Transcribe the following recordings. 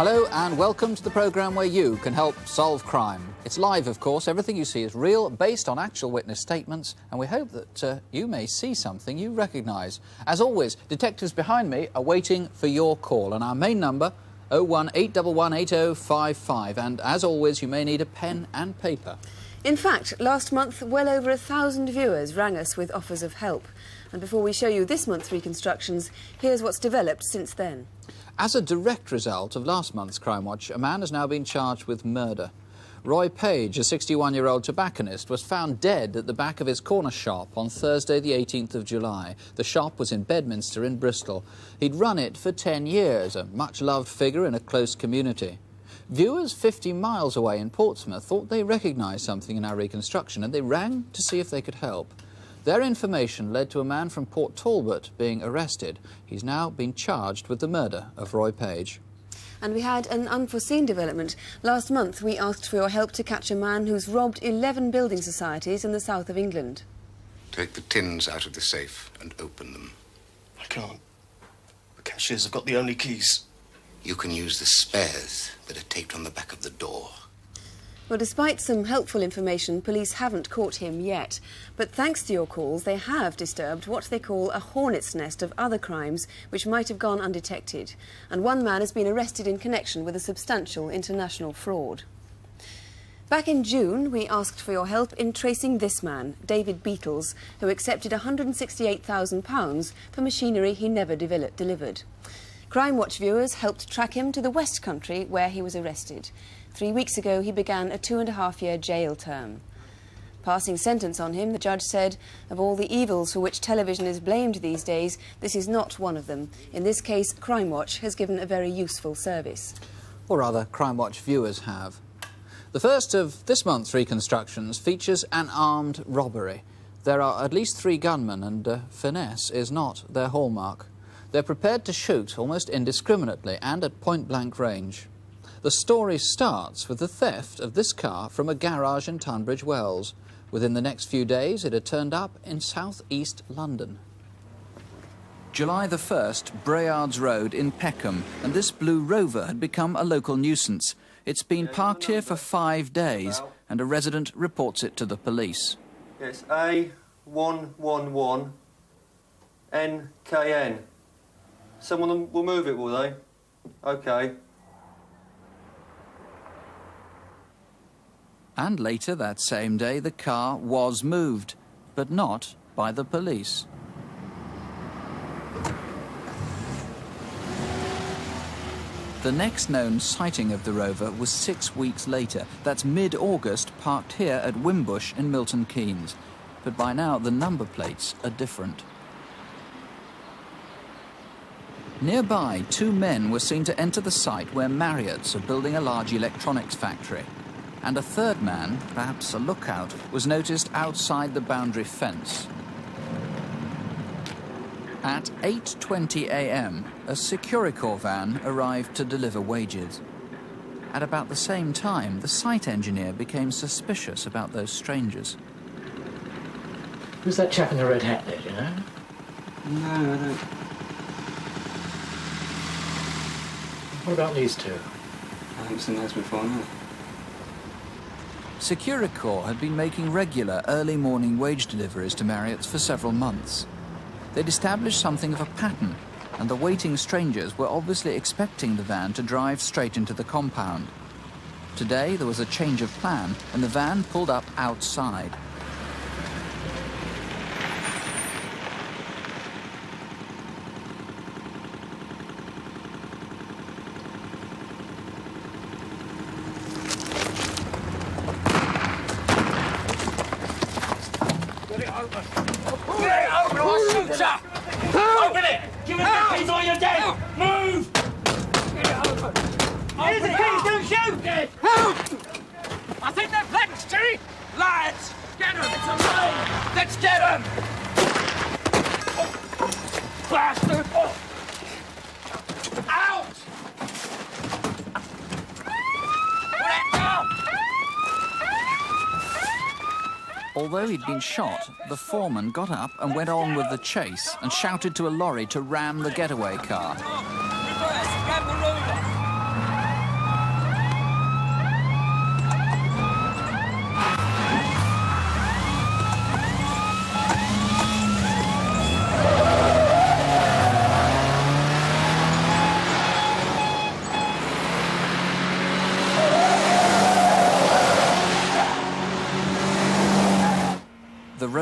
Hello and welcome to the programme where you can help solve crime. It's live, of course. Everything you see is real, based on actual witness statements, and we hope that you may see something you recognise. As always, detectives behind me are waiting for your call, and our main number, 018118055, and as always, you may need a pen and paper. In fact, last month, well over 1,000 viewers rang us with offers of help. And before we show you this month's reconstructions, here's what's developed since then. As a direct result of last month's Crimewatch, a man has now been charged with murder. Roy Page, a 61-year-old tobacconist, was found dead at the back of his corner shop on Thursday the 18th of July. The shop was in Bedminster in Bristol. He'd run it for 10 years, a much-loved figure in a close community. Viewers 50 miles away in Portsmouth thought they recognised something in our reconstruction, and they rang to see if they could help. Their information led to a man from Port Talbot being arrested. He's now been charged with the murder of Roy Page. And we had an unforeseen development. Last month, we asked for your help to catch a man who's robbed 11 building societies in the south of England. Take the tins out of the safe and open them. I can't. The cashiers have got the only keys. You can use the spares that are taped on the back of the door. Well, despite some helpful information, police haven't caught him yet. But thanks to your calls, they have disturbed what they call a hornet's nest of other crimes which might have gone undetected. And one man has been arrested in connection with a substantial international fraud. Back in June, we asked for your help in tracing this man, David Beatles, who accepted £168,000 for machinery he never delivered. Crimewatch viewers helped track him to the West Country, where he was arrested. 3 weeks ago, he began a 2.5-year jail term. Passing sentence on him, the judge said, of all the evils for which television is blamed these days, this is not one of them. In this case, Crimewatch has given a very useful service. Or rather, Crimewatch viewers have. The first of this month's reconstructions features an armed robbery. There are at least 3 gunmen, and finesse is not their hallmark. They're prepared to shoot almost indiscriminately and at point-blank range. The story starts with the theft of this car from a garage in Tunbridge Wells. Within the next few days, it had turned up in south-east London. July the 1st, Brayards Road in Peckham, and this blue Rover had become a local nuisance. It's been parked here for 5 days, and a resident reports it to the police. It's A111NKN. Someone will move it, will they? OK. And later that same day, the car was moved, but not by the police. The next known sighting of the Rover was 6 weeks later. That's mid-August, parked here at Wimbush in Milton Keynes. But by now, the number plates are different. Nearby, 2 men were seen to enter the site where Marriott's are building a large electronics factory. And a third man, perhaps a lookout, was noticed outside the boundary fence. At 8:20 a.m., a Securicor van arrived to deliver wages. At about the same time, the site engineer became suspicious about those strangers. Who's that chap in the red hat there, do you know? No, I don't. What about these 2? I haven't seen those before, no. Securicor had been making regular early morning wage deliveries to Marriott's for several months. They'd established something of a pattern, and the waiting strangers were obviously expecting the van to drive straight into the compound. Today there was a change of plan, and the van pulled up outside. Open it! Give me the keys or you're dead! Move! Get it open! Here's the keys, don't shoot! I think they're flex, Jerry! Lads! Get them! It's a load! Let's get them! Bastard! Out! Put it down! Although he'd been shot, the foreman got up and went on with the chase and shouted to a lorry to ram the getaway car. Reverse! Grab the rover!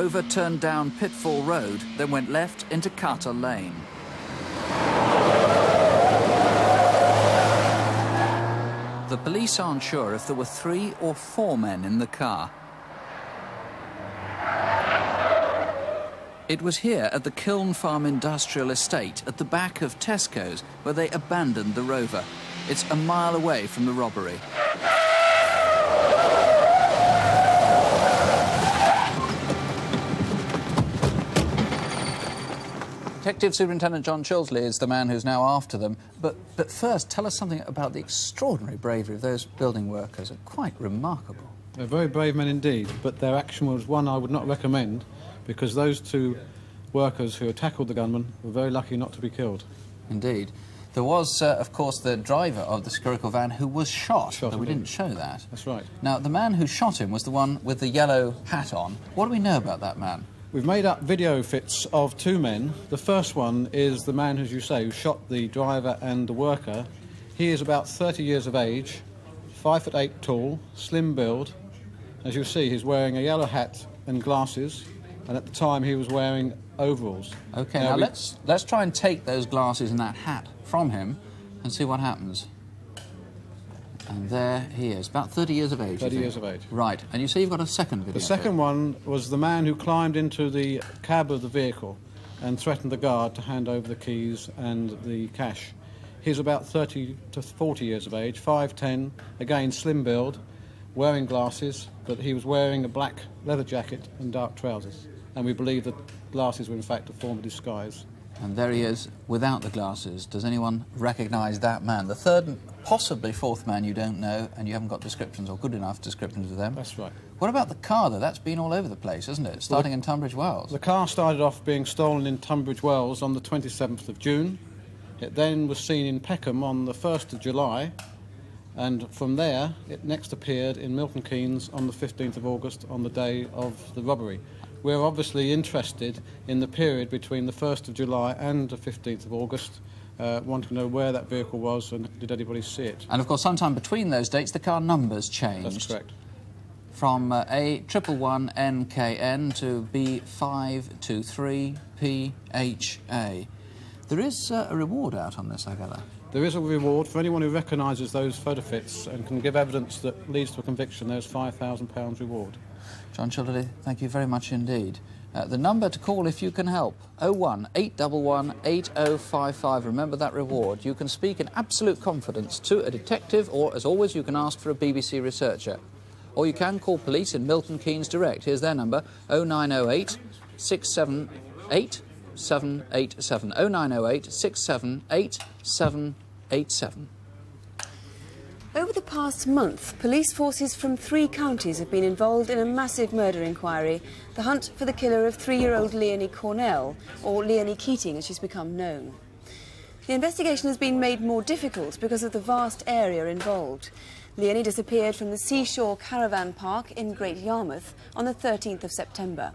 Rover turned down Pitfall Road, then went left into Carter Lane. The police aren't sure if there were 3 or 4 men in the car. It was here at the Kiln Farm Industrial Estate at the back of Tesco's where they abandoned the Rover. It's a mile away from the robbery. Detective Superintendent John Chilsley is the man who's now after them. But first, tell us something about the extraordinary bravery of those building workers. Quite remarkable. They're very brave men indeed, but their action was one I would not recommend, because those 2 workers who had tackled the gunman were very lucky not to be killed. Indeed. There was, of course, the driver of the Securicor van who was shot, but we indeed. didn't show that. That's right. Now, the man who shot him was the one with the yellow hat on. What do we know about that man? We've made up video fits of 2 men. The first one is the man, as you say, who shot the driver and the worker. He is about 30 years of age, 5'8" tall, slim build. As you see, he's wearing a yellow hat and glasses, and at the time he was wearing overalls. OK, now let's try and take those glasses and that hat from him and see what happens. And there he is, about 30 years of age. 30 years of age. Right, and you say you've got a second video. The second one was the man who climbed into the cab of the vehicle and threatened the guard to hand over the keys and the cash. He's about 30 to 40 years of age, 5'10", again slim build, wearing glasses, but he was wearing a black leather jacket and dark trousers. And we believe that glasses were in fact a form of disguise. And there he is, without the glasses. Does anyone recognise that man? The third and possibly fourth man you don't know, and you haven't got descriptions or good enough descriptions of them. That's right. What about the car, though? That's been all over the place, isn't it? Starting in Tunbridge Wells. The car started off being stolen in Tunbridge Wells on the 27th of June. It then was seen in Peckham on the 1st of July. And from there, it next appeared in Milton Keynes on the 15th of August on the day of the robbery. We're obviously interested in the period between the 1st of July and the 15th of August, wanting to know where that vehicle was and did anybody see it. And, of course, sometime between those dates, the car numbers changed. That's correct. From A111NKN to B523PHA. There is a reward out on this, I gather. There is a reward for anyone who recognises those photo fits and can give evidence that leads to a conviction. There's £5,000 reward. John Childerley, thank you very much indeed. The number to call if you can help, 01811 8055. Remember that reward. You can speak in absolute confidence to a detective, or, as always, you can ask for a BBC researcher. Or you can call police in Milton Keynes direct. Here's their number, 0908 678 787. 0908 678 787. Over the past month, police forces from 3 counties have been involved in a massive murder inquiry, the hunt for the killer of 3-year-old Leonie Cornell, or Leonie Keating as she's become known. The investigation has been made more difficult because of the vast area involved. Leonie disappeared from the Seashore Caravan Park in Great Yarmouth on the 13th of September.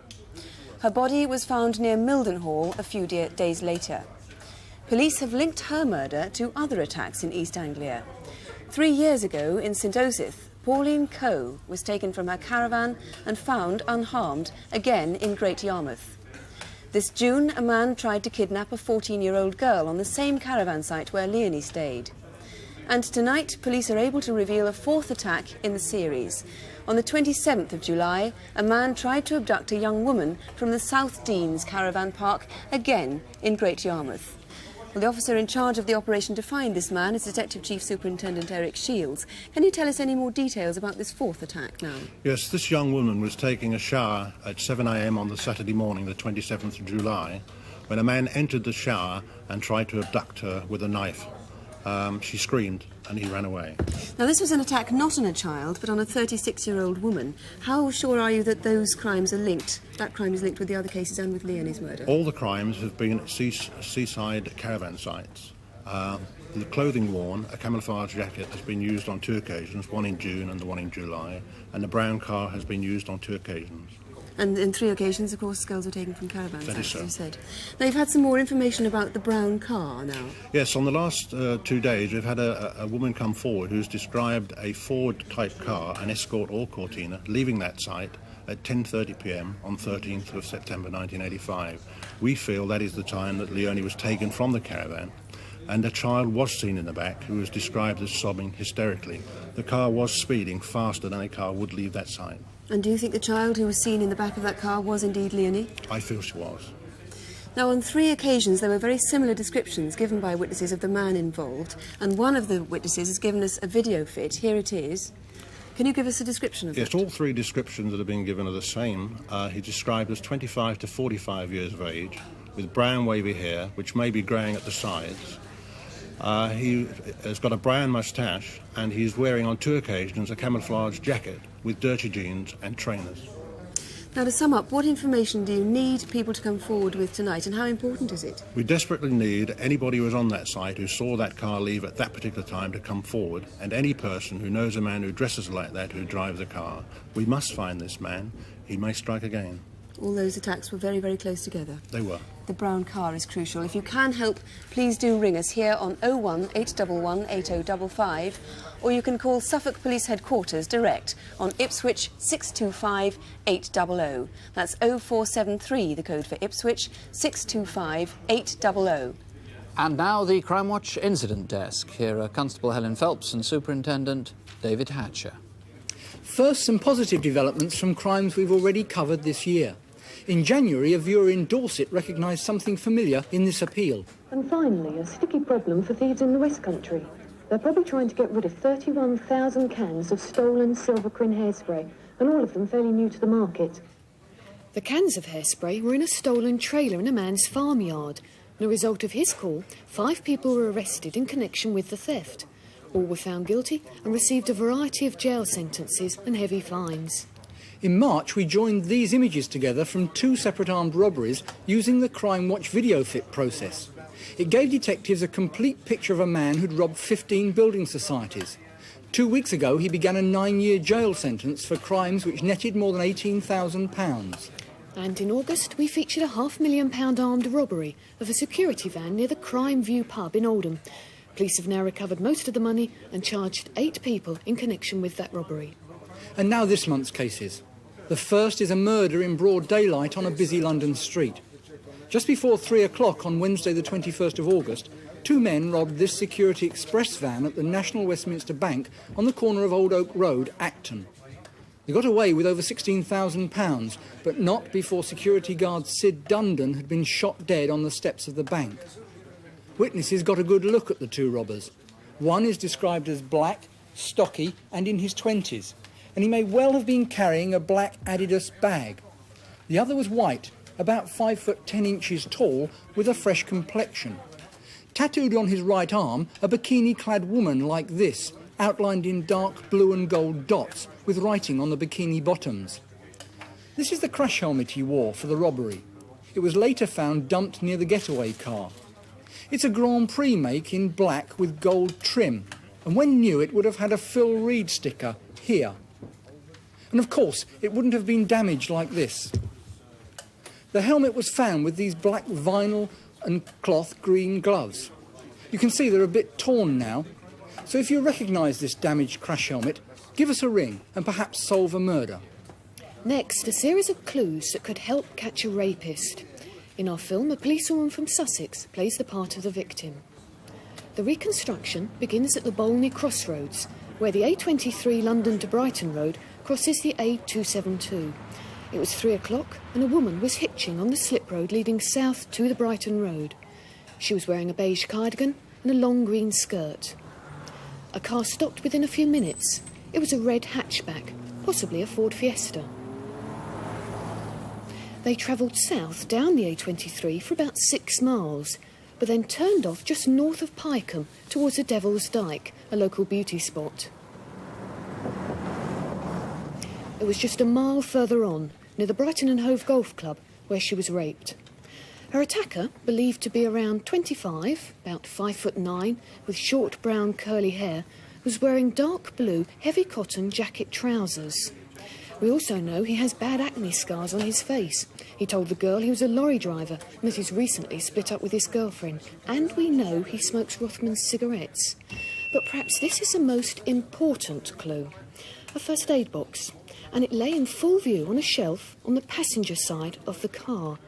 Her body was found near Mildenhall a few days later. Police have linked her murder to other attacks in East Anglia. 3 years ago, in St Osyth, Pauline Coe was taken from her caravan and found unharmed, again in Great Yarmouth. This June, a man tried to kidnap a 14-year-old girl on the same caravan site where Leonie stayed. And tonight, police are able to reveal a 4th attack in the series. On the 27th of July, a man tried to abduct a young woman from the South Deans Caravan Park, again in Great Yarmouth. Well, the officer in charge of the operation to find this man is Detective Chief Superintendent Eric Shields. Can you tell us any more details about this 4th attack now? Yes, this young woman was taking a shower at 7 a.m. on the Saturday morning, the 27th of July, when a man entered the shower and tried to abduct her with a knife. She screamed and he ran away. Now, this was an attack not on a child, but on a 36-year-old woman. How sure are you that those crimes are linked? That crime is linked with the other cases and with Leonie's murder? All the crimes have been at seaside caravan sites. The clothing worn, a camouflage jacket, has been used on 2 occasions, one in June and the one in July, and the brown car has been used on 2 occasions. And in 3 occasions, of course, girls were taken from caravan That sites, is so. as you said. Now, you've had some more information about the brown car now. Yes, on the last 2 days, we've had a woman come forward who's described a Ford-type car, an Escort or Cortina, leaving that site at 10:30 p.m. on 13th of September 1985. We feel that is the time that Leone was taken from the caravan, and a child was seen in the back who was described as sobbing hysterically. The car was speeding faster than a car would leave that site. And do you think the child who was seen in the back of that car was indeed Leone? I feel she was. Now, on 3 occasions, there were very similar descriptions given by witnesses of the man involved, and one of the witnesses has given us a video fit. Here it is. Can you give us a description of it? Yes, all 3 descriptions that have been given are the same. He's described as 25 to 45 years of age, with brown wavy hair, which may be greying at the sides. He has got a brown moustache, and he's wearing on 2 occasions a camouflage jacket with dirty jeans and trainers. Now, to sum up, what information do you need people to come forward with tonight, and how important is it? We desperately need anybody who was on that site who saw that car leave at that particular time to come forward, and any person who knows a man who dresses like that who drives the car. We must find this man. He may strike again. All those attacks were very, very close together. They were. The brown car is crucial. If you can help, please do ring us here on 01 811 8055, or you can call Suffolk Police Headquarters direct on Ipswich 625 800. That's 0473, the code for Ipswich, 625 800. And now the Crimewatch Incident Desk. Here are Constable Helen Phelps and Superintendent David Hatcher. First, some positive developments from crimes we've already covered this year. In January, a viewer in Dorset recognised something familiar in this appeal. And finally, a sticky problem for thieves in the West Country. They're probably trying to get rid of 31,000 cans of stolen Silver Crin hairspray, and all of them fairly new to the market. The cans of hairspray were in a stolen trailer in a man's farmyard. And a result of his call, 5 people were arrested in connection with the theft. All were found guilty and received a variety of jail sentences and heavy fines. In March, we joined these images together from 2 separate armed robberies using the Crimewatch video fit process. It gave detectives a complete picture of a man who'd robbed 15 building societies. 2 weeks ago, he began a 9-year jail sentence for crimes which netted more than £18,000. And in August, we featured a £500,000 armed robbery of a security van near the Crime View pub in Oldham. Police have now recovered most of the money and charged 8 people in connection with that robbery. And now this month's cases. The first is a murder in broad daylight on a busy London street. Just before 3 o'clock on Wednesday the 21st of August, 2 men robbed this Security Express van at the National Westminster Bank on the corner of Old Oak Road, Acton. They got away with over £16,000, but not before security guard Sid Dundon had been shot dead on the steps of the bank. Witnesses got a good look at the 2 robbers. One is described as black, stocky and in his 20s, and he may well have been carrying a black Adidas bag. The other was white, about 5 foot 10 inches tall, with a fresh complexion. Tattooed on his right arm, a bikini-clad woman like this, outlined in dark blue and gold dots, with writing on the bikini bottoms. This is the crash helmet he wore for the robbery. It was later found dumped near the getaway car. It's a Grand Prix make in black with gold trim, and when new it would have had a Phil Reed sticker here. And of course, it wouldn't have been damaged like this. The helmet was found with these black vinyl and cloth green gloves. You can see they're a bit torn now, so if you recognise this damaged crash helmet, give us a ring and perhaps solve a murder. Next, a series of clues that could help catch a rapist. In our film, a policewoman from Sussex plays the part of the victim. The reconstruction begins at the Bolney Crossroads, where the A23 London to Brighton road crosses the A272. It was 3 o'clock and a woman was hitching on the slip road leading south to the Brighton road. She was wearing a beige cardigan and a long green skirt. A car stopped within a few minutes. It was a red hatchback, possibly a Ford Fiesta. They travelled south down the A23 for about 6 miles, but then turned off just north of Pycombe towards the Devil's Dyke, a local beauty spot. It was just a mile further on, near the Brighton and Hove Golf Club, where she was raped. Her attacker, believed to be around 25, about 5'9", with short brown curly hair, was wearing dark blue heavy cotton jacket trousers. We also know he has bad acne scars on his face. He told the girl he was a lorry driver and that he's recently split up with his girlfriend. And we know he smokes Rothman's cigarettes. But perhaps this is the most important clue. A first aid box. and it lay in full view on a shelf on the passenger side of the car.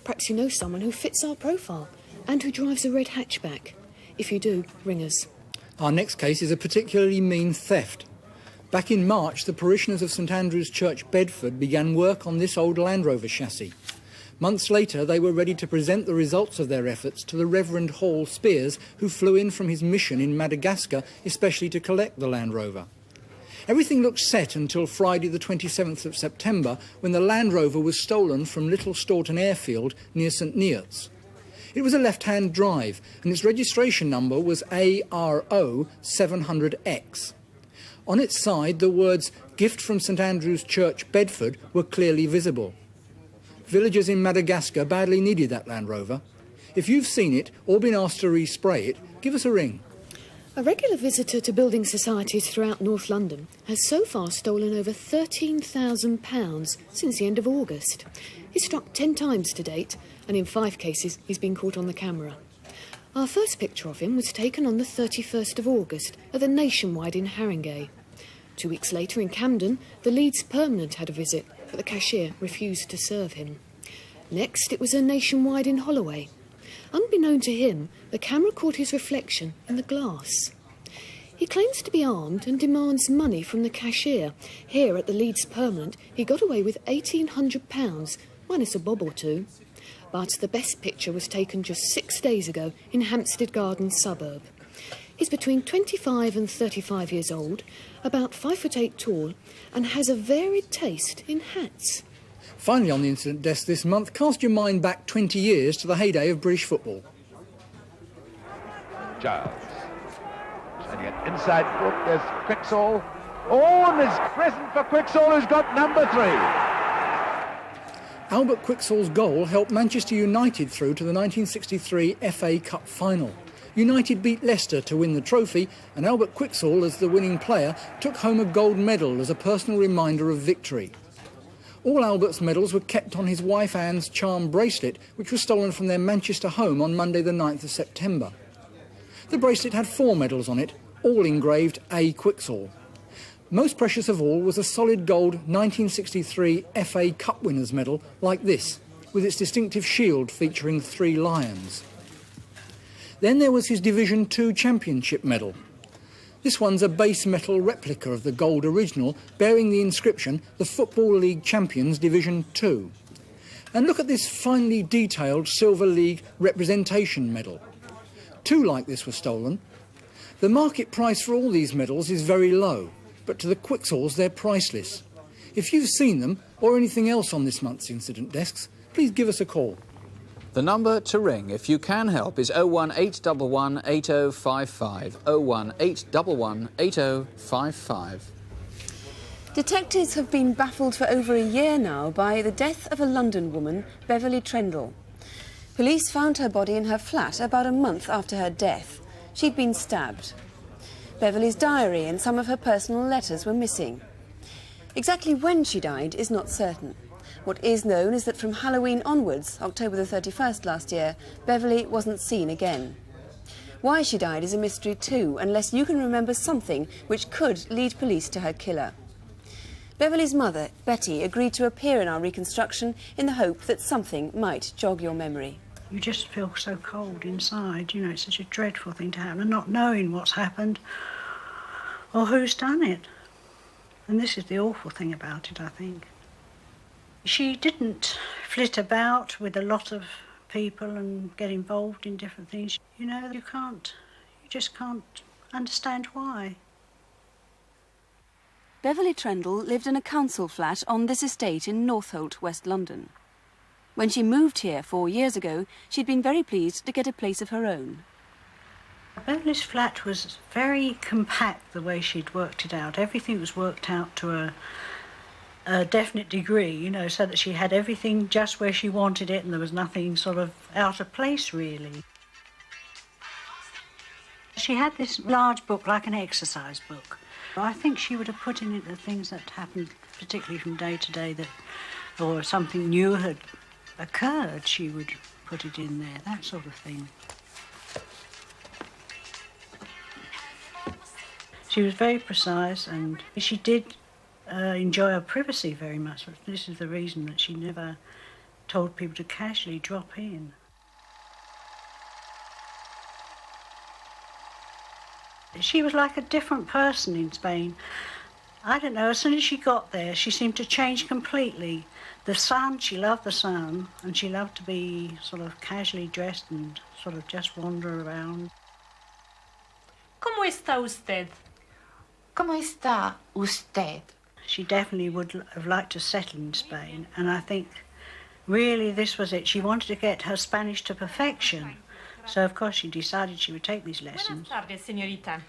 Perhaps you know someone who fits our profile and who drives a red hatchback. If you do, ring us. Our next case is a particularly mean theft. Back in March, the parishioners of St Andrew's Church, Bedford, began work on this old Land Rover chassis. Months later, they were ready to present the results of their efforts to the Reverend Hall Spears, who flew in from his mission in Madagascar, especially to collect the Land Rover. Everything looked set until Friday the 27th of September, when the Land Rover was stolen from Little Staunton Airfield near St Neots. It was a left-hand drive, and its registration number was ARO 700X. On its side, the words "Gift from St Andrew's Church, Bedford" were clearly visible. Villagers in Madagascar badly needed that Land Rover. If you've seen it or been asked to respray it, give us a ring. A regular visitor to building societies throughout North London has so far stolen over £13,000 since the end of August. He's struck 10 times to date, and in 5 cases he's been caught on the camera. Our first picture of him was taken on the 31st of August at the Nationwide in Haringey. 2 weeks later in Camden, the Leeds Permanent had a visit, but the cashier refused to serve him. Next, it was a Nationwide in Holloway. Unbeknown to him, the camera caught his reflection in the glass. He claims to be armed and demands money from the cashier. Here at the Leeds Permanent, he got away with £1,800, minus a bob or two. But the best picture was taken just 6 days ago in Hampstead Gardens suburb. He's between 25 and 35 years old, about 5'8" tall, and has a varied taste in hats. Finally on the incident desk this month, cast your mind back 20 years to the heyday of British football. Giles. And yet inside foot, there's Quicksall. Oh, and there's present for Quicksall, who's got number 3. Albert Quicksall's goal helped Manchester United through to the 1963 FA Cup final. United beat Leicester to win the trophy, and Albert Quicksall, as the winning player, took home a gold medal as a personal reminder of victory. All Albert's medals were kept on his wife Anne's charm bracelet, which was stolen from their Manchester home on Monday the 9th of September. The bracelet had 4 medals on it, all engraved A. Quicksall. Most precious of all was a solid gold 1963 FA Cup winners' medal like this, with its distinctive shield featuring 3 lions. Then there was his Division 2 Championship medal. This one's a base metal replica of the gold original, bearing the inscription, the Football League Champions Division 2. And look at this finely detailed Silver League representation medal. 2 like this were stolen. The market price for all these medals is very low, but to the Quicksalls they're priceless. If you've seen them, or anything else on this month's incident desks, please give us a call. The number to ring if you can help is 01811 8055. 01811 8055. Detectives have been baffled for over a year now by the death of a London woman, Beverly Trendle. Police found her body in her flat about a month after her death. She'd been stabbed. Beverly's diary and some of her personal letters were missing. Exactly when she died is not certain. What is known is that from Halloween onwards, October the 31st last year, Beverly wasn't seen again. Why she died is a mystery too, unless you can remember something which could lead police to her killer. Beverly's mother, Betty, agreed to appear in our reconstruction in the hope that something might jog your memory. You just feel so cold inside, you know, it's such a dreadful thing to happen, and not knowing what's happened or who's done it. And this is the awful thing about it, I think. She didn't flit about with a lot of people and get involved in different things. You know, you just can't understand why. Beverly Trendle lived in a council flat on this estate in Northolt, West London. When she moved here 4 years ago, she'd been very pleased to get a place of her own. Beverly's flat was very compact the way she'd worked it out. Everything was worked out to a definite degree, you know, so that she had everything just where she wanted it and there was nothing sort of out of place, really. She had this large book, like an exercise book. I think she would have put in it the things that happened, particularly from day to day, that, or something new had occurred, she would put it in there, that sort of thing. She was very precise, and she did enjoy her privacy very much. This is the reason that she never told people to casually drop in. She was like a different person in Spain. I don't know, as soon as she got there, she seemed to change completely. The sun, she loved the sun, and she loved to be sort of casually dressed and sort of just wander around. ¿Cómo está usted? ¿Cómo está usted? She definitely would have liked to settle in Spain, and I think really this was it. She wanted to get her Spanish to perfection, so of course she decided she would take these lessons. Buenas tardes, señorita.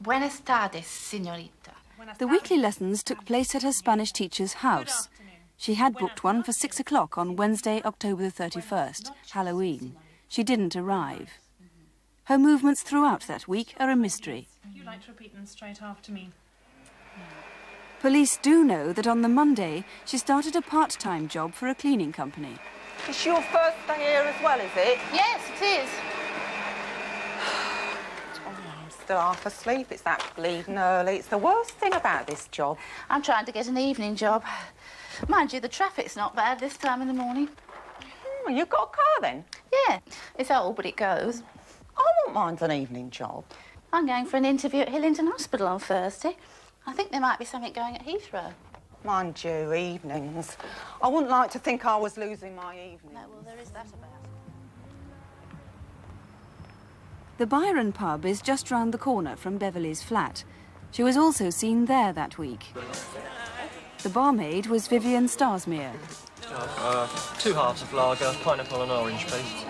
Buenas tardes, señorita. The weekly lessons took place at her Spanish teacher's house. She had booked one for 6 o'clock on Wednesday, October the 31st, Halloween. She didn't arrive. Her movements throughout that week are a mystery. You like to repeat them straight after me. Police do know that on the Monday, she started a part-time job for a cleaning company. It's your first day here as well, is it? Yes, it is. I'm still half asleep. It's that bleeding early. It's the worst thing about this job. I'm trying to get an evening job. Mind you, the traffic's not bad this time in the morning. Well, you've got a car then? Yeah, it's old, but it goes. I won't mind an evening job. I'm going for an interview at Hillingdon Hospital on Thursday. I think there might be something going at Heathrow. Mind you, evenings. I wouldn't like to think I was losing my evening. No, well, there is that about. The Byron pub is just round the corner from Beverly's flat. She was also seen there that week. The barmaid was Vivian Starsmere. 2 halves of lager, pineapple and orange, please.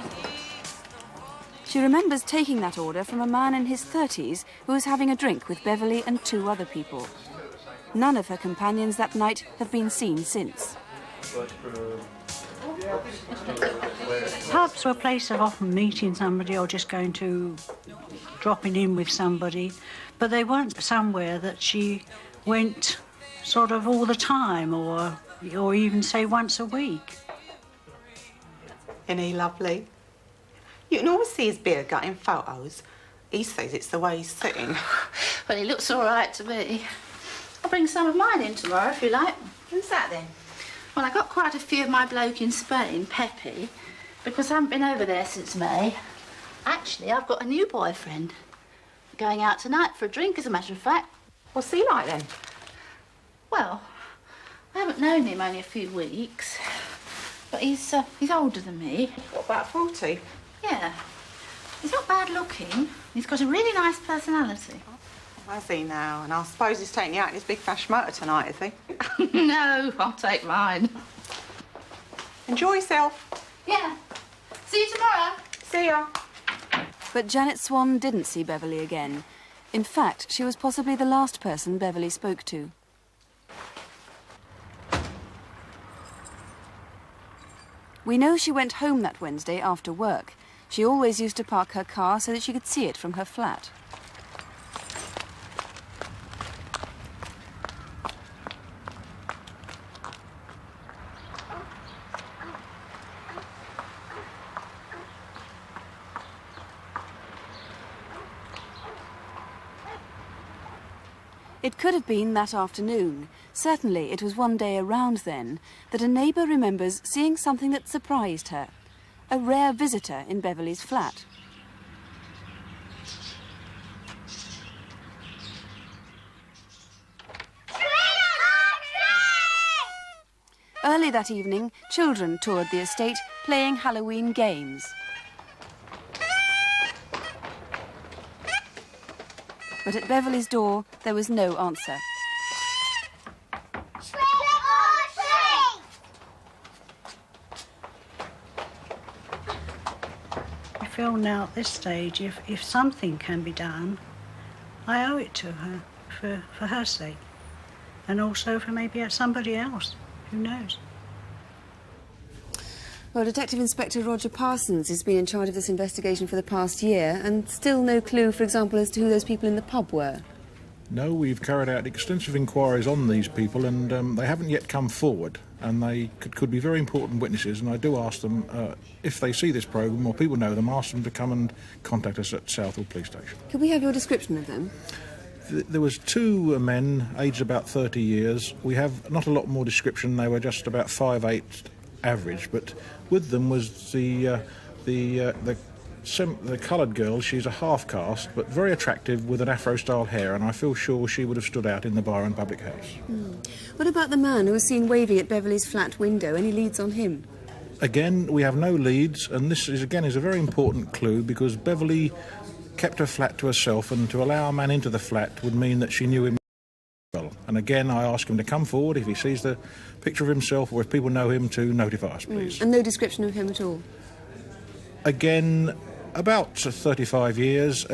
She remembers taking that order from a man in his 30s who was having a drink with Beverly and 2 other people. None of her companions that night have been seen since. Pubs were a place of often meeting somebody or just going to dropping in with somebody, but they weren't somewhere that she went sort of all the time or even say once a week. Isn't he lovely? You can always see his beard gut in photos. He says it's the way he's sitting. Well, he looks all right to me. I'll bring some of mine in tomorrow, if you like. Who's that, then? Well, I got quite a few of my bloke in Spain, Pepe, because I haven't been over there since May. Actually, I've got a new boyfriend. Going out tonight for a drink, as a matter of fact. What's he like, then? Well, I haven't known him only a few weeks, but he's older than me. What, about 40? Yeah. He's not bad looking. He's got a really nice personality. Has he now? And I suppose he's taking you out in his big flash motor tonight, is he? No, I'll take mine. Enjoy yourself. Yeah. See you tomorrow. See ya. But Janet Swan didn't see Beverly again. In fact, she was possibly the last person Beverly spoke to. We know she went home that Wednesday after work. She always used to park her car so that she could see it from her flat. It could have been that afternoon. Certainly it was one day around then that a neighbour remembers seeing something that surprised her. A rare visitor in Beverly's flat. Early that evening, children toured the estate, playing Halloween games. But at Beverly's door, there was no answer. I feel now at this stage, if something can be done, I owe it to her for her sake, and also for maybe somebody else. Who knows? Well, Detective Inspector Roger Parsons has been in charge of this investigation for the past year, and still no clue, for example, as to who those people in the pub were. No, we've carried out extensive inquiries on these people, and they haven't yet come forward, and they could be very important witnesses, and I do ask them, if they see this programme or people know them, ask them to come and contact us at Southall Police Station. Could we have your description of them? There was two men, aged about 30 years. We have not a lot more description. They were just about 5'8" average, but with them was the coloured girl. She's a half-caste, but very attractive with an afro-style hair, and I feel sure she would have stood out in the Byron public house. What about the man who was seen waving at Beverley's flat window? Any leads on him? Again, we have no leads, and this is a very important clue, because Beverley kept her flat to herself, and to allow a man into the flat would mean that she knew him well. And again, I ask him to come forward if he sees the picture of himself, or if people know him, to notify us, please. And no description of him at all? Again, about 35 years,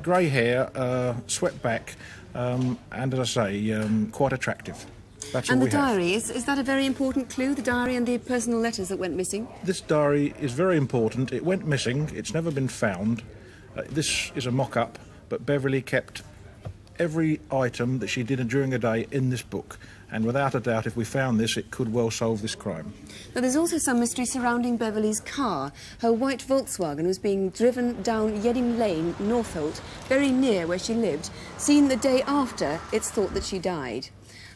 grey hair, swept back, and as I say, quite attractive. That's all and the we have. diary, is that a very important clue, the diary and the personal letters that went missing? This diary is very important. It went missing. It's never been found. This is a mock-up, but Beverley kept every item that she did during a day in this book, and without a doubt, if we found this, it could well solve this crime. Now, there's also some mystery surrounding Beverley's car. Her white Volkswagen was being driven down Yedding Lane, Northolt, very near where she lived, seen the day after it's thought that she died.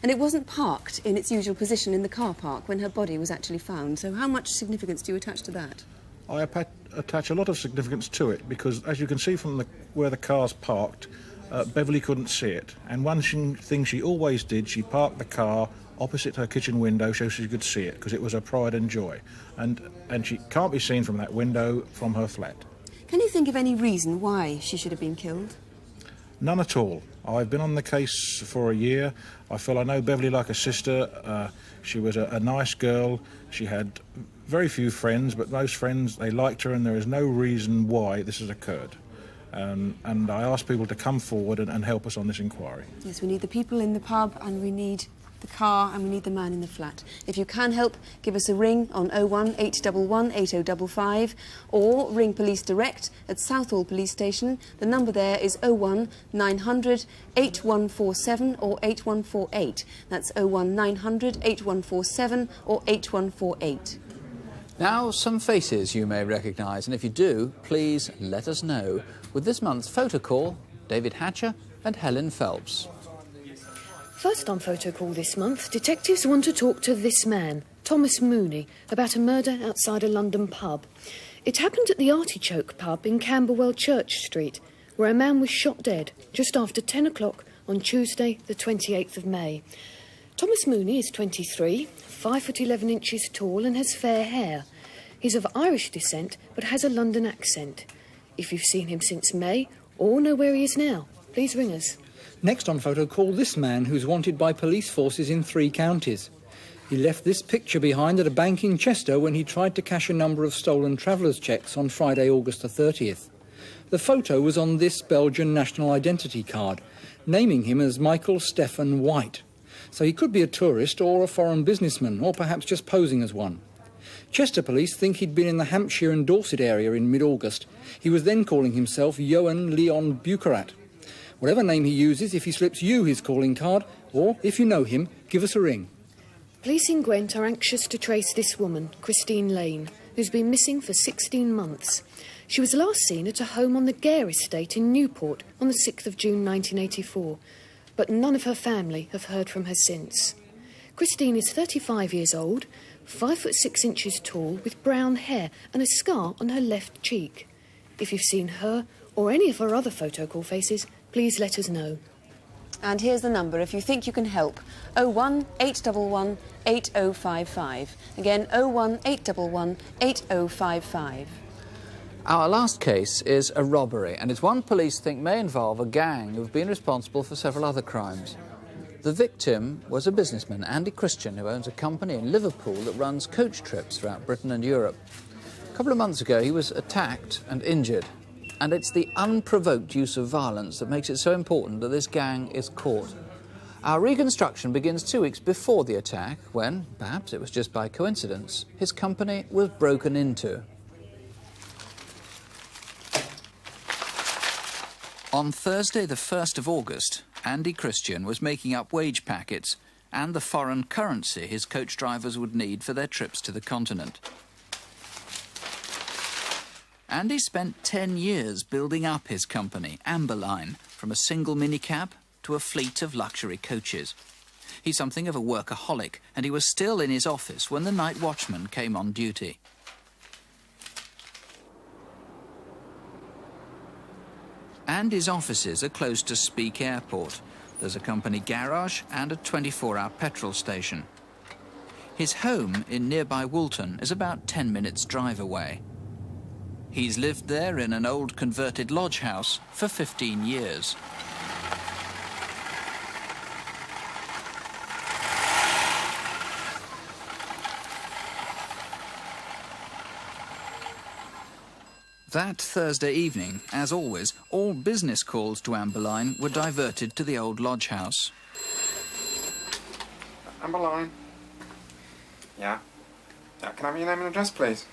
And it wasn't parked in its usual position in the car park when her body was actually found. So how much significance do you attach to that? I attach a lot of significance to it, because as you can see from where the car's parked, Beverley couldn't see it. And one thing she always did, she parked the car opposite her kitchen window so she could see it, because it was her pride and joy. And she can't be seen from that window from her flat. Can you think of any reason why she should have been killed? None at all. I've been on the case for a year. I feel I know Beverley like a sister. She was a nice girl. She had very few friends, but most friends, they liked her, and there is no reason why this has occurred. And I ask people to come forward and help us on this inquiry. Yes, we need the people in the pub, and we need the car, and we need the man in the flat. If you can help, give us a ring on 01 811 8055, or ring police direct at Southall Police Station. The number there is 01 900 8147 or 8148. That's 01 900 8147 or 8148. Now, some faces you may recognise, and if you do, please let us know. With this month's photo call, David Hatcher and Helen Phelps. First on photo call this month, detectives want to talk to this man, Thomas Mooney, about a murder outside a London pub. It happened at the Artichoke pub in Camberwell Church Street, where a man was shot dead just after 10 o'clock on Tuesday, the 28th of May. Thomas Mooney is 23, 5'11" tall and has fair hair. He's of Irish descent but has a London accent. If you've seen him since May or know where he is now, please ring us. Next on photo call, this man who's wanted by police forces in 3 counties. He left this picture behind at a bank in Chester when he tried to cash a number of stolen travellers' cheques on Friday, August the 30th. The photo was on this Belgian national identity card, naming him as Michael Stephen White. So he could be a tourist or a foreign businessman, or perhaps just posing as one. Chester police think he'd been in the Hampshire and Dorset area in mid-August. He was then calling himself Johan Leon Bucarat. Whatever name he uses, if he slips you his calling card, or if you know him, give us a ring. Police in Gwent are anxious to trace this woman, Christine Lane, who's been missing for 16 months. She was last seen at a home on the Gare estate in Newport on the 6th of June 1984, but none of her family have heard from her since. Christine is 35 years old, 5'6" tall, with brown hair and a scar on her left cheek. If you've seen her or any of her other photo call faces, please let us know. And here's the number if you think you can help. 01 811 8055. Again, 01 811 8055. Our last case is a robbery, and it's one police think may involve a gang who've been responsible for several other crimes. The victim was a businessman, Andy Christian, who owns a company in Liverpool that runs coach trips throughout Britain and Europe. A couple of months ago, he was attacked and injured, and it's the unprovoked use of violence that makes it so important that this gang is caught. Our reconstruction begins 2 weeks before the attack, when, perhaps it was just by coincidence, his company was broken into. On Thursday, the 1st of August, Andy Christian was making up wage packets and the foreign currency his coach drivers would need for their trips to the continent. Andy spent 10 years building up his company, Amberline, from a single minicab to a fleet of luxury coaches. He's something of a workaholic, and he was still in his office when the night watchman came on duty. Andy's offices are close to Speke Airport. There's a company garage and a 24-hour petrol station. His home in nearby Woolton is about 10 minutes' drive away. He's lived there in an old converted lodge house for 15 years. That Thursday evening, as always, all business calls to Amberline were diverted to the old lodge house. Amberline. Yeah? Can I have your name and address, please?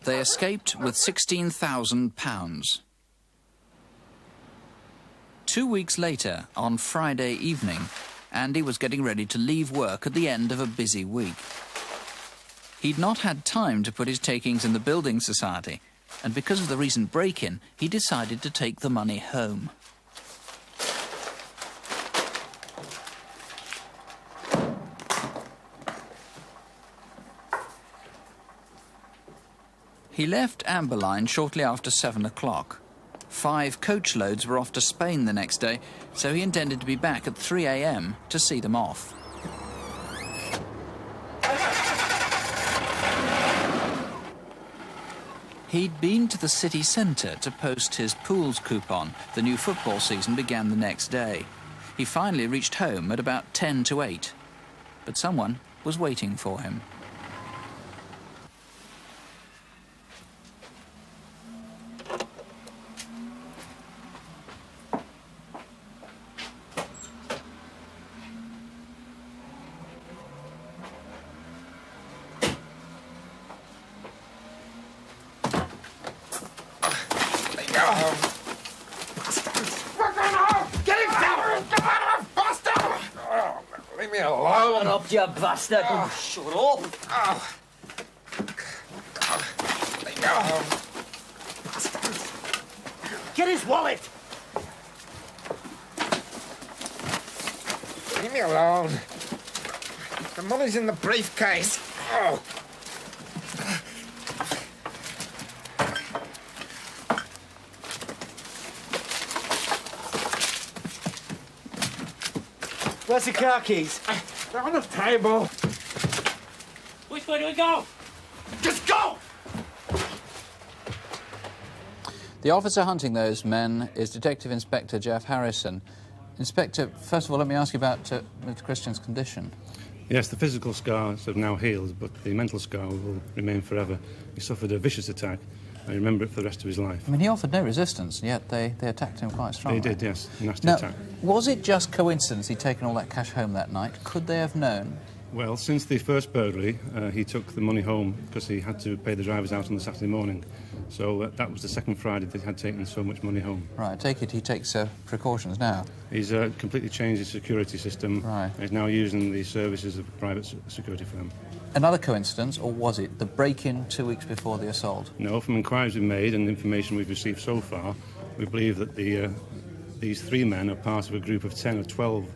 They escaped with £16,000. 2 weeks later, on Friday evening, Andy was getting ready to leave work at the end of a busy week. He'd not had time to put his takings in the building society, and because of the recent break-in, he decided to take the money home. He left Amberline shortly after 7 o'clock. 5 coach loads were off to Spain the next day, so he intended to be back at 3 a.m. to see them off. He'd been to the city centre to post his pools coupon. The new football season began the next day. He finally reached home at about 10 to 8. But someone was waiting for him. You bastard! Oh, shut up! Oh. Let go. Get his wallet! Leave me alone. The money's in the briefcase. Oh. Where's the car keys? They're on the table. Which way do we go? Just go! The officer hunting those men is Detective Inspector Jeff Harrison. Inspector, first of all, let me ask you about Mr. Christian's condition. Yes, the physical scars have now healed, but the mental scar will remain forever. He suffered a vicious attack. I remember it for the rest of his life. I mean, he offered no resistance, and yet they attacked him quite strongly. They did, yes. A nasty now, attack. Was it just coincidence he'd taken all that cash home that night? Could they have known? Well, since the first burglary, he took the money home because he had to pay the drivers out on the Saturday morning. So that was the second Friday that he had taken so much money home. Right, I take it he takes precautions now. He's completely changed his security system. Right. He's now using the services of a private security firm. Another coincidence, or was it the break-in 2 weeks before the assault? No, from inquiries we've made and information we've received so far, we believe that these 3 men are part of a group of 10 or 12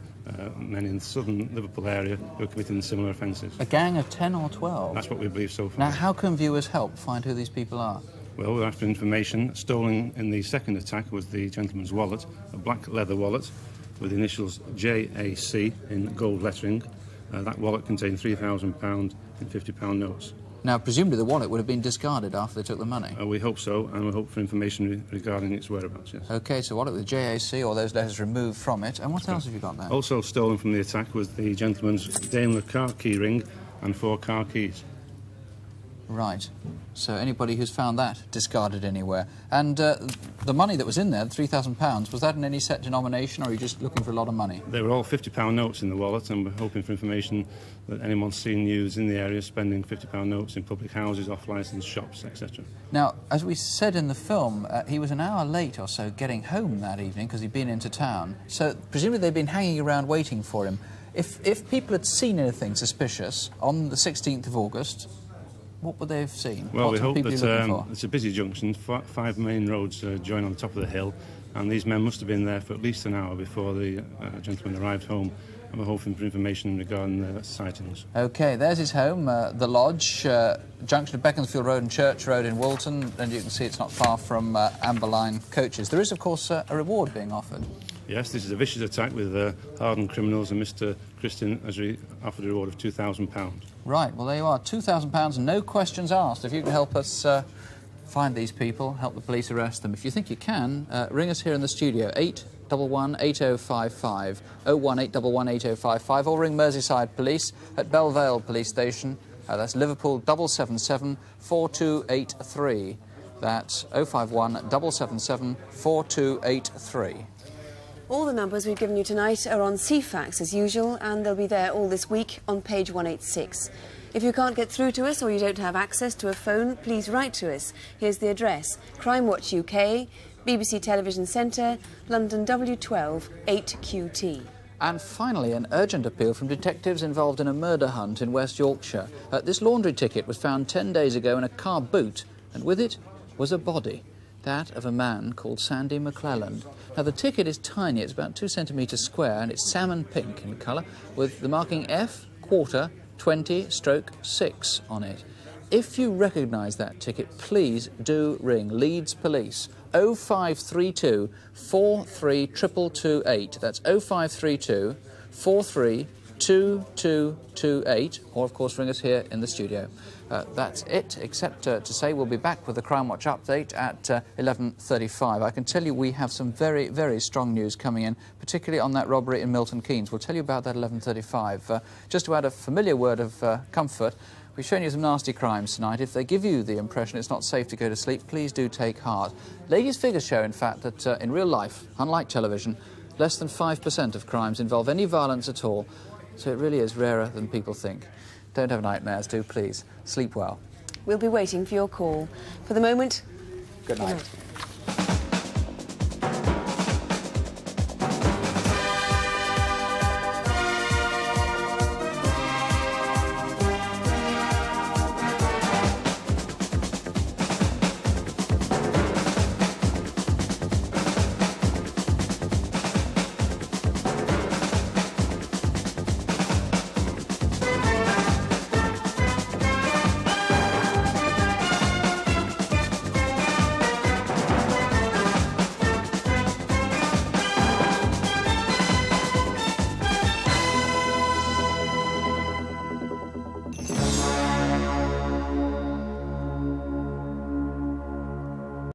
men in the southern Liverpool area who are committing similar offences. A gang of 10 or 12? That's what we believe so far. Now, how can viewers help find who these people are? Well, we're after information. Stolen in the second attack was the gentleman's wallet, a black leather wallet with the initials JAC in gold lettering. That wallet contained £3,000 in £50 notes. Now, presumably the wallet would have been discarded after they took the money. We hope so, and we hope for information regarding its whereabouts, yes. OK, so wallet with JAC, or those letters removed from it. And what else have you got there? Also stolen from the attack was the gentleman's Daimler car key ring and 4 car keys. Right. So anybody who's found that discarded anywhere. And the money that was in there, the £3,000, was that in any set denomination, or are you just looking for a lot of money? They were all £50 notes in the wallet, and we're hoping for information that anyone's seen used in the area spending £50 notes in public houses, off-licence shops, etc. Now, as we said in the film, he was an hour late or so getting home that evening because he'd been into town. So presumably they'd been hanging around waiting for him. If people had seen anything suspicious on the 16th of August, what would they have seen? Well, we What hope people are you looking that for? it's a busy junction. 5 main roads join on the top of the hill, and these men must have been there for at least an hour before the gentleman arrived home, and we're hoping for information regarding the sightings. OK, there's his home, the lodge, junction of Beaconsfield Road and Church Road in Woolton, and you can see it's not far from Amber Line coaches. There is, of course, a reward being offered. Yes, this is a vicious attack with hardened criminals, and Mr Christian has offered a reward of £2,000. Right, well, there you are, £2,000, no questions asked. If you can help us find these people, help the police arrest them. If you think you can, ring us here in the studio, 811 8055, 01811 8055, or ring Merseyside Police at Belle Vale Police Station. That's Liverpool 777 4283. That's 051 777 4283. All the numbers we've given you tonight are on CFAX as usual, and they'll be there all this week on page 186. If you can't get through to us or you don't have access to a phone, please write to us. Here's the address: Crimewatch UK, BBC Television Centre, London W12 8QT. And finally, an urgent appeal from detectives involved in a murder hunt in West Yorkshire. This laundry ticket was found 10 days ago in a car boot, and with it was a body. That of a man called Sandy McClelland. Now, the ticket is tiny, it's about 2 centimetres square, and it's salmon pink in colour, with the marking F, quarter, 20/6 on it. If you recognise that ticket, please do ring Leeds Police, 0532 43 2228. That's 0532 43 2228, or of course ring us here in the studio. That's it, except to say we'll be back with the Crimewatch update at 11:35. I can tell you we have some very, very strong news coming in, particularly on that robbery in Milton Keynes. We'll tell you about that at 11:35. Just to add a familiar word of comfort, we've shown you some nasty crimes tonight. If they give you the impression it's not safe to go to sleep, please do take heart. Latest figures show, in fact, that in real life, unlike television, less than 5% of crimes involve any violence at all. So it really is rarer than people think. Don't have nightmares, do please. Sleep well. We'll be waiting for your call. For the moment, good night.